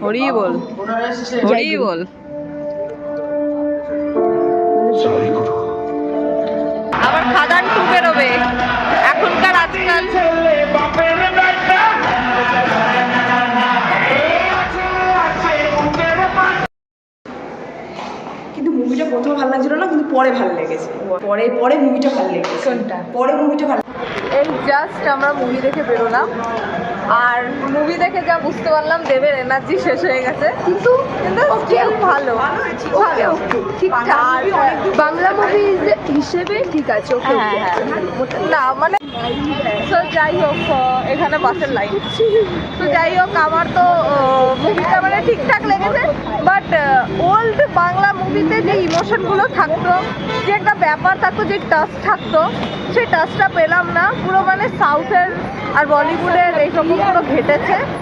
হরি বল, হরি বল। আবার খাদান 2 বেরোবে এখনকার আজকাল। কিন্তু মুভিটা প্রথমে ভালো লাগছিল না, কিন্তু পরে ভালো লেগেছে। পরে পরে মুভিটা ভালো লেগেছে। কোনটা? পরে মুভিটা ভালো। এই জাস্ট আমরা মুভি দেখে বেরোলাম, আর মুভি দেখে যা বুঝতে পারলাম দেবের এনার্জি শেষ হয়ে গেছে, কিন্তু still ভালো, ওকে ওকে ঠিকঠাক। আর বাংলা মুভি হিসেবে ঠিক আছে, ওকে হ্যাঁ হ্যাঁ না মানে তো যাই হোক, এখানে বাসের লাইন। তো যাই হোক, আমার তো মুভিটা মানে ঠিকঠাক লেগেছে, বাট ওল্ড বাংলা মুভিতে যে ইমোশনগুলো থাকতো, যে একটা ব্যাপার থাকতো, যে টাচ থাকতো, সেই টাচটা পেলাম না। পুরো মানে সাউথের আর বলিউডের এইসব পুরো ঘেটেছে।